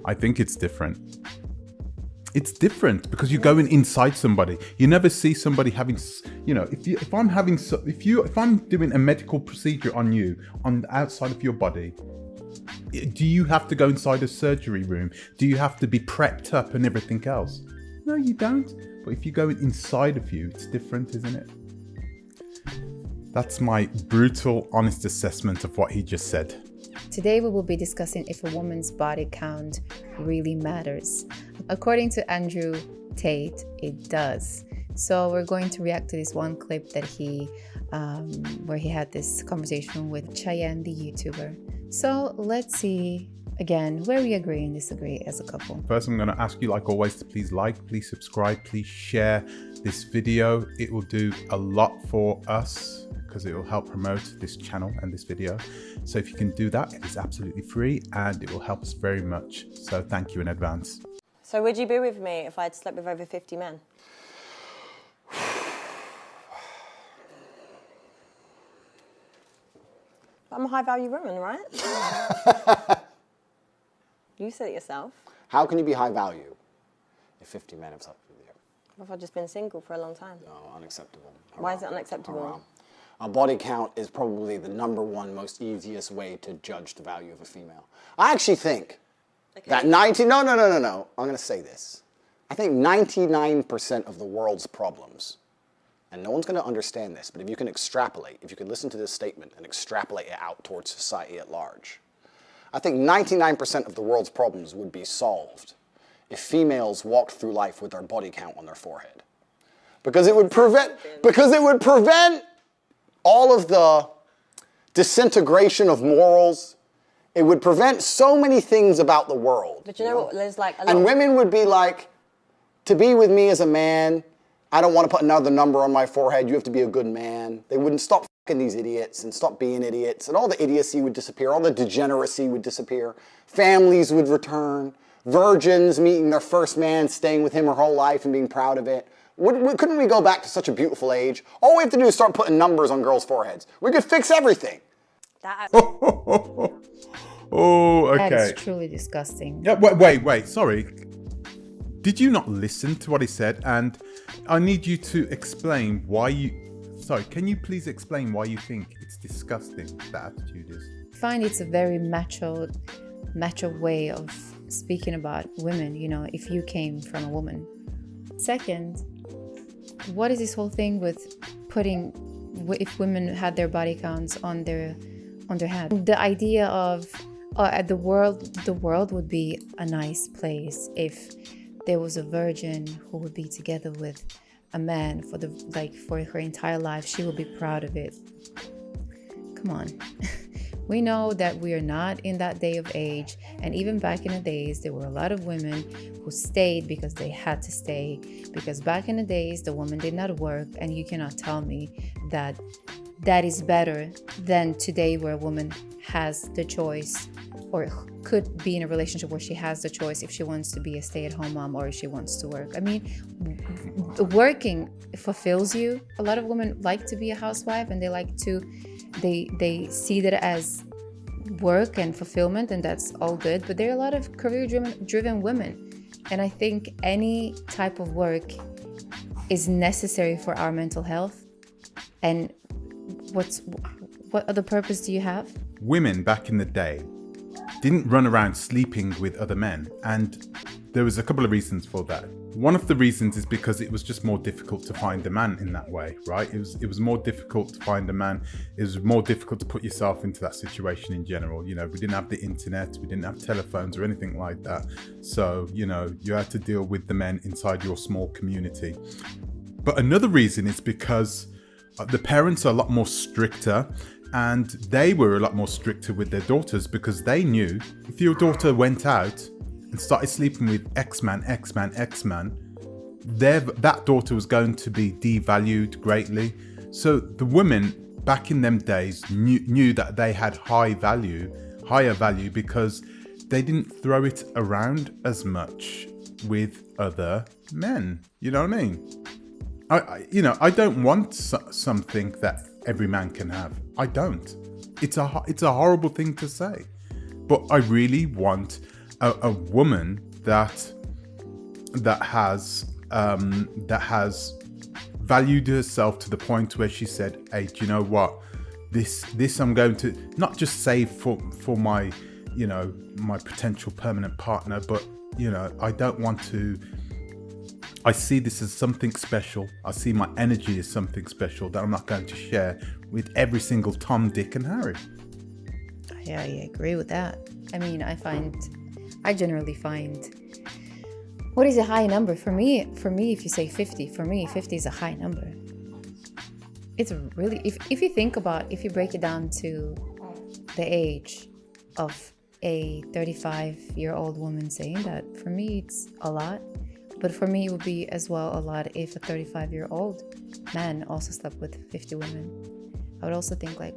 I think it's different. It's different because you're going inside somebody. You never see somebody having, if I'm doing a medical procedure on you on the outside of your body, do you have to go inside a surgery room? Do you have to be prepped up and everything else? No, you don't. But if you go inside of you, it's different, isn't it? That's my brutal, honest assessment of what he just said. Today we will be discussing if a woman's body count really matters. According to Andrew Tate, it does. So we're going to react to this one clip that where he had this conversation with Chian, the YouTuber. So let's see, again, where we agree and disagree as a couple. First, I'm going to ask you, like always, to please like, please subscribe, please share this video. It will do a lot for us because it will help promote this channel and this video. So if you can do that, it is absolutely free and it will help us very much. So thank you in advance. So would you be with me if I'd slept with over 50 men? I'm a high value woman, right? You said it yourself. How can you be high value if 50 men have slept with you? What if I've just been single for a long time? No, unacceptable. Why is it unacceptable? Haram. A body count is probably the #1 most easiest way to judge the value of a female. I actually think that no, I'm going to say this. I think 99% of the world's problems, and no one's going to understand this, but if you can extrapolate, if you can listen to this statement and extrapolate it out towards society at large, I think 99% of the world's problems would be solved if females walked through life with their body count on their forehead. Because it would prevent all of the disintegration of morals. It would prevent so many things about the world. But you know what? There's like a lot. And women would be like, to be with me as a man, I don't want to put another number on my forehead. You have to be a good man. They wouldn't stop fucking these idiots and stop being idiots. And all the idiocy would disappear. All the degeneracy would disappear. Families would return. Virgins meeting their first man, staying with him her whole life and being proud of it. Couldn't we go back to such a beautiful age? All we have to do is start putting numbers on girls' foreheads. We could fix everything. Oh, okay. That is truly disgusting. Yeah, wait, sorry. Did you not listen to what he said? And I need you to explain why can you please explain why you think it's disgusting, that attitude is? I find it's a very macho way of speaking about women, if you came from a woman. Second, what is this whole thing with putting, if women had their body counts on their head? The idea of the world would be a nice place if there was a virgin who would be together with a man for her entire life. She would be proud of it. Come on. We know that we are not in that day of age, and even back in the days, there were a lot of women who stayed because they had to stay, because back in the days, the woman did not work, and you cannot tell me that that is better than today, where a woman has the choice or could be in a relationship where she has the choice if she wants to be a stay-at-home mom or if she wants to work. I mean, working fulfills you. A lot of women like to be a housewife, and they see that as work and fulfillment, and that's all good. But there are a lot of career-driven women, and I think any type of work is necessary for our mental health. And what other purpose do you have? Women back in the day didn't run around sleeping with other men, and there was a couple of reasons for that. One of the reasons is because it was just more difficult to find a man in that way, right? It was more difficult to find a man. It was more difficult to put yourself into that situation in general. We didn't have the internet, we didn't have telephones or anything like that. So, you had to deal with the men inside your small community. But another reason is because the parents are a lot more stricter, and they were a lot more stricter with their daughters, because they knew if your daughter went out and started sleeping with X-man, that daughter was going to be devalued greatly. So the women back in them days knew that they had higher value because they didn't throw it around as much with other men. You know what I mean? I don't want something that every man can have. I don't. It's a horrible thing to say, but I really want a woman that has valued herself to the point where she said, hey, do you know what, this I'm going to not just save for my, you know, my potential permanent partner, but, you know, I see this as something special. I see my energy as something special that I'm not going to share with every single Tom, Dick and Harry. Yeah, I agree with that. I mean, I generally find, what is a high number? For me, if you say 50, for me, 50 is a high number. It's really, if you think about, if you break it down to the age of a 35-year-old woman saying that, for me, it's a lot. But for me, it would be as well a lot if a 35-year-old man also slept with 50 women. I would also think like,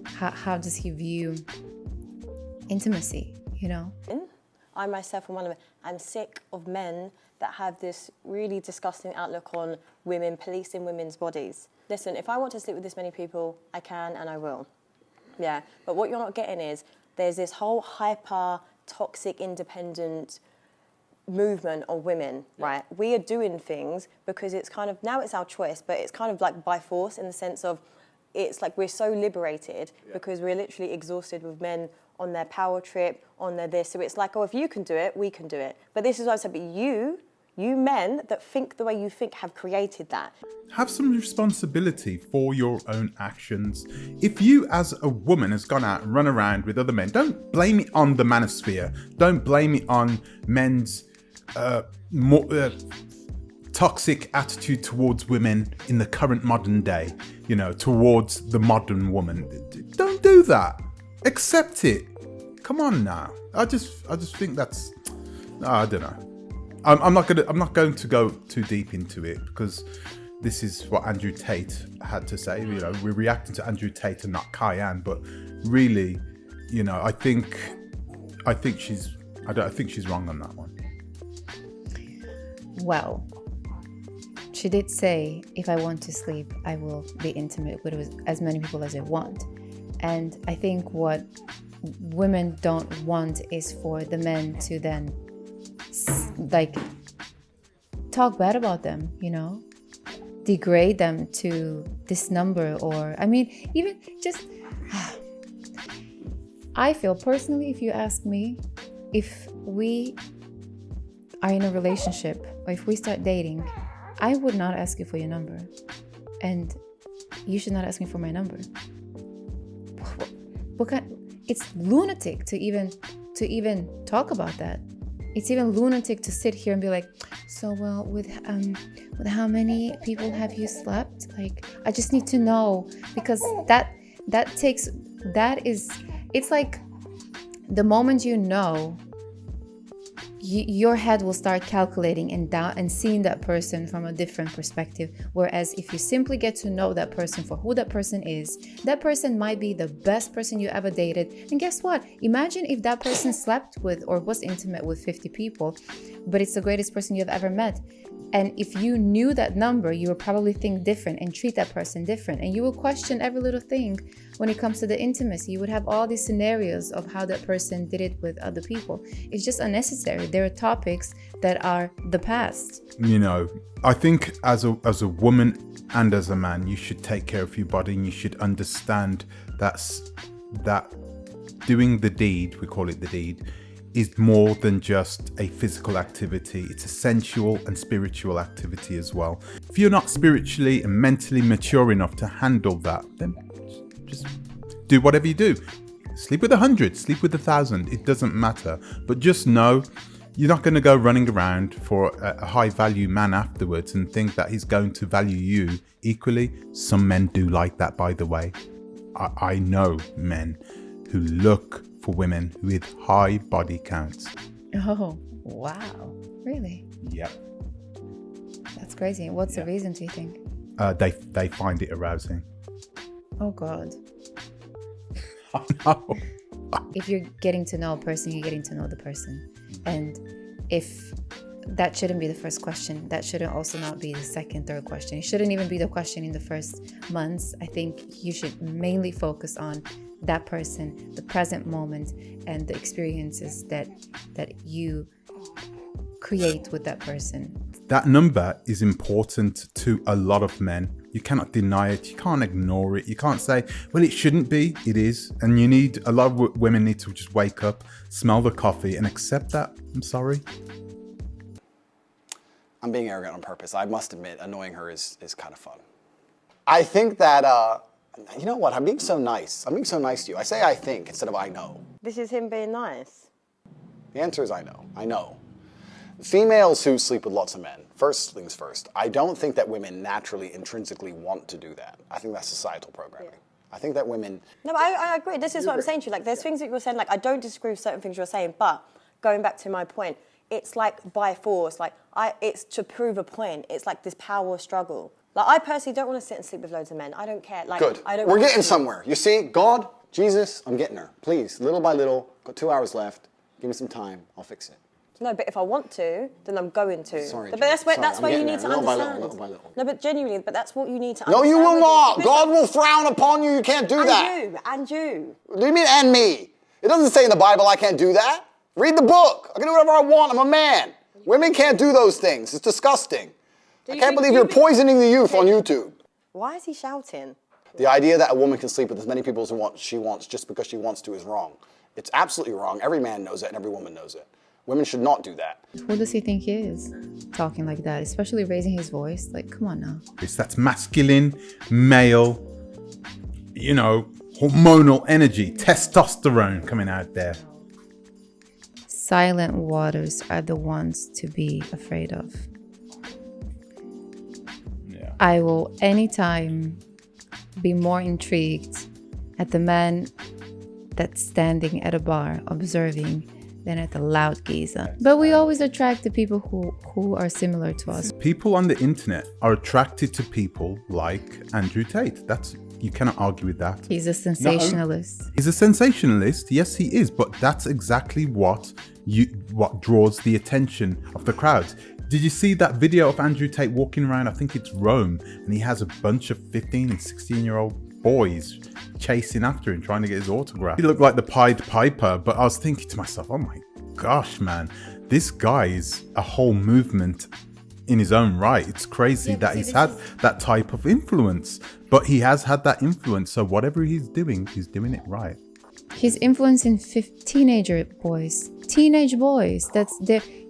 how does he view intimacy, you know? I myself am one of them. I'm sick of men that have this really disgusting outlook on women, policing women's bodies. Listen, if I want to sleep with this many people, I can and I will. Yeah, but what you're not getting is there's this whole hyper, toxic, independent movement of women, right? We are doing things because it's kind of, now it's our choice, but it's kind of like by force, in the sense of it's like we're so liberated because we're literally exhausted with men on their power trip, on their this. So it's like, oh, if you can do it, we can do it. But this is what I said, but you men that think the way you think have created that. Have some responsibility for your own actions. If you as a woman has gone out and run around with other men, don't blame it on the manosphere. Don't blame it on men's more toxic attitude towards women in the current modern day, you know, towards the modern woman. Don't do that. Accept it. Come on now. I just think that's, I don't know. I'm not going to go too deep into it, because this is what Andrew Tate had to say. You know, we're reacting to Andrew Tate and not Chian, but really, you know, I think she's wrong on that one. Well, she did say, if I want to sleep, I will be intimate with as many people as I want. And I think what women don't want is for the men to then like talk bad about them, you know, degrade them to this number, or I mean, even just I feel personally, if you ask me, if we are in a relationship or if we start dating, I would not ask you for your number, and you should not ask me for my number. It's lunatic to even talk about that. It's even lunatic to sit here and be like, so well, with how many people have you slept? Like, I just need to know, because it's like the moment you know, your head will start calculating and seeing that person from a different perspective. Whereas if you simply get to know that person for who that person is, that person might be the best person you ever dated. And guess what? Imagine if that person slept with or was intimate with 50 people, but it's the greatest person you've ever met. And if you knew that number, you would probably think different and treat that person different. And you will question every little thing when it comes to the intimacy. You would have all these scenarios of how that person did it with other people. It's just unnecessary. There are topics that are the past. You know, I think as a woman and as a man, you should take care of your body, and you should understand that doing the deed, we call it the deed, is more than just a physical activity. It's a sensual and spiritual activity as well. If you're not spiritually and mentally mature enough to handle that, then just do whatever you do. Sleep with 100, sleep with 1,000, it doesn't matter. But just know you're not going to go running around for a high value man afterwards and think that he's going to value you equally. Some men do like that, by the way. I know men who look for women with high body counts. Oh, wow. Really? Yep. That's crazy. What's the reason, do you think? They find it arousing. Oh, God. Oh, no. If you're getting to know a person, you're getting to know the person. And if that shouldn't be the first question, that shouldn't also not be the second, third question. It shouldn't even be the question in the first months. I think you should mainly focus on that person, the present moment, and the experiences that you create with that person. That number is important to a lot of men. You cannot deny it. You can't ignore it. You can't say, well, it shouldn't be. It is. And you need, a lot of women need to just wake up, smell the coffee and accept that. I'm sorry. I'm being arrogant on purpose. I must admit, annoying her is kind of fun. I think that, you know what? I'm being so nice. I'm being so nice to you. I say I think instead of I know. This is him being nice. The answer is I know. I know. Females who sleep with lots of men, first things first, I don't think that women naturally, intrinsically want to do that. I think that's societal programming. Yeah. I think that women... No, but I agree. This is what I'm saying to you. Like, there's things that you're saying, like, I don't disagree with certain things you're saying, but going back to my point, it's like by force, like, it's to prove a point. It's like this power struggle. Like, I personally don't want to sit and sleep with loads of men. I don't care. Like, good. We're getting somewhere. You see, God, Jesus, I'm getting her. Please, little by little, got 2 hours left. Give me some time. I'll fix it. No, but if I want to, then I'm going to. Sorry, but that's where you need to understand. Little by little. No, but genuinely, but that's what you need to understand. No, you will not. God will frown upon you. You can't do that. And you. What do you mean, and me? It doesn't say in the Bible I can't do that. Read the book. I can do whatever I want. I'm a man. Women can't do those things. It's disgusting. I can't believe you're poisoning the youth on YouTube. Why is he shouting? The idea that a woman can sleep with as many people as she wants just because she wants to is wrong. It's absolutely wrong. Every man knows it and every woman knows it. Women should not do that. Who does he think he is, talking like that, especially raising his voice? Like, come on now. That's masculine, male, you know, hormonal energy, testosterone coming out there. Silent waters are the ones to be afraid of. Yeah. I will anytime be more intrigued at the man that's standing at a bar observing than at the loud geezer. But we always attract the people who are similar to us. People on the internet are attracted to people like Andrew Tate. You cannot argue with that. He's a sensationalist. He's a sensationalist. Yes, he is. But that's exactly what draws the attention of the crowds. Did you see that video of Andrew Tate walking around? I think it's Rome, and he has a bunch of 15 and 16-year-old boys chasing after him, trying to get his autograph. He looked like the Pied Piper, but I was thinking to myself, oh my gosh, man, this guy is a whole movement in his own right. It's crazy that he's had that type of influence, but he has had that influence. So whatever he's doing it right. He's influencing teenage boys.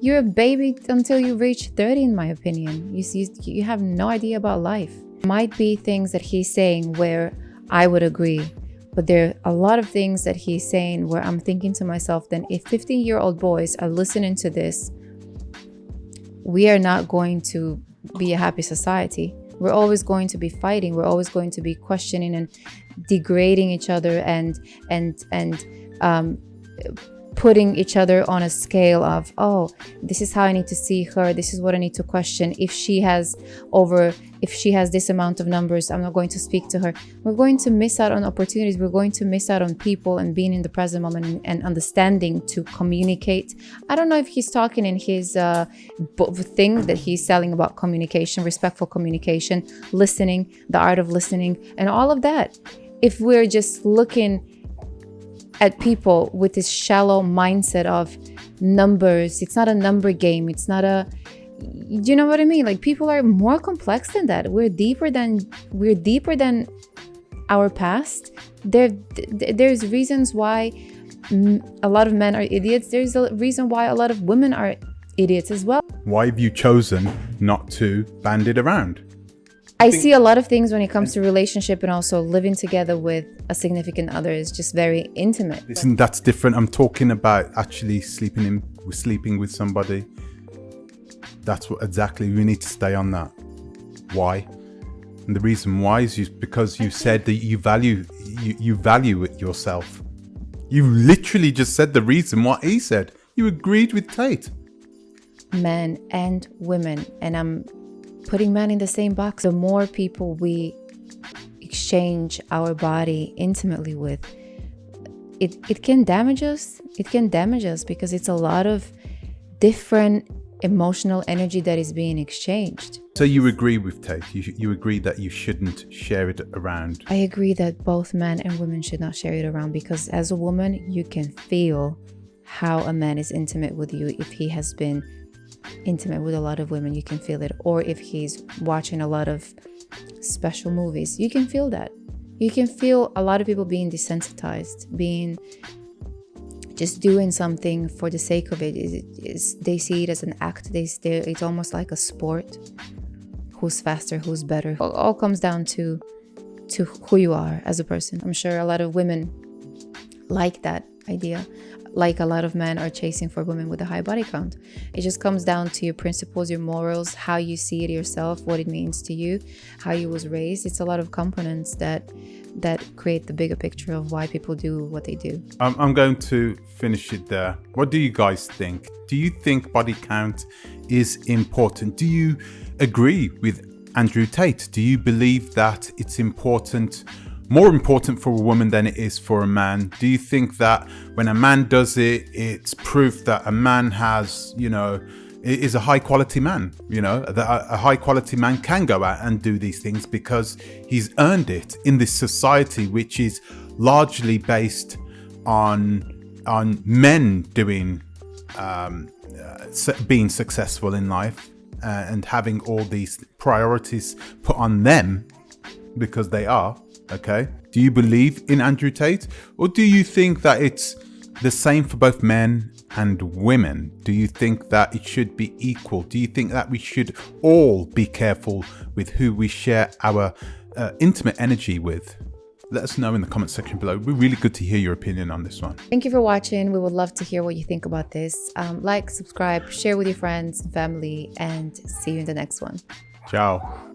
You're a baby until you reach 30, in my opinion. You have no idea about life. Might be things that he's saying where I would agree, but there are a lot of things that he's saying where I'm thinking to myself, then if 15-year-old boys are listening to this, we are not going to be a happy society. We're always going to be fighting. We're always going to be questioning and degrading each other and putting each other on a scale of, oh, this is how I need to see her. This is what I need to question. If she has this amount of numbers, I'm not going to speak to her. We're going to miss out on opportunities. We're going to miss out on people and being in the present moment and understanding to communicate. I don't know if he's talking in his thing that he's selling about communication, respectful communication, listening, the art of listening, and all of that. If we're just looking at people with this shallow mindset of numbers, it's not a number game. It's not a, you know what I mean? Like, people are more complex than that. We're deeper than our past. There's reasons why a lot of men are idiots. There's a reason why a lot of women are idiots as well. Why have you chosen not to band it around? I see a lot of things when it comes to relationship and also living together with a significant other is just very intimate. Listen, that's different. I'm talking about actually sleeping with somebody. That's what exactly we need to stay on that. Why? And the reason why is because you said that you value it yourself. You literally just said the reason what he said. You agreed with Tate. Men and women, and I'm putting men in the same box. The more people we exchange our body intimately with, it can damage us. It can damage us because it's a lot of different emotional energy that is being exchanged. So you agree with Tate? You agree that you shouldn't share it around? I agree that both men and women should not share it around, because as a woman, you can feel how a man is intimate with you. If he has been intimate with a lot of women, you can feel it. Or if he's watching a lot of special movies, you can feel that. You can feel a lot of people being desensitized, being just doing something for the sake of it. They see it as an act. It's almost like a sport. Who's faster, who's better. It all comes down to who you are as a person. I'm sure a lot of women like that idea. Like a lot of men are chasing for women with a high body count. It just comes down to your principles, your morals, how you see it yourself, what it means to you, how you was raised. It's a lot of components that create the bigger picture of why people do what they do. I'm going to finish it there. What do you guys think? Do you think body count is important? Do you agree with Andrew Tate? Do you believe that it's important, more important for a woman than it is for a man? Do you think that when a man does it, it's proof that a man has, is a high quality man, that a high quality man can go out and do these things because he's earned it in this society, which is largely based on men doing, being successful in life and having all these priorities put on them because they are. Okay. Do you believe in Andrew Tate, or do you think that it's the same for both men and women? Do you think that it should be equal? Do you think that we should all be careful with who we share our intimate energy with? Let us know in the comment section below. It'd be really good to hear your opinion on this one. Thank you for watching. We would love to hear what you think about this. Like, subscribe, share with your friends and family, and see you in the next one. Ciao.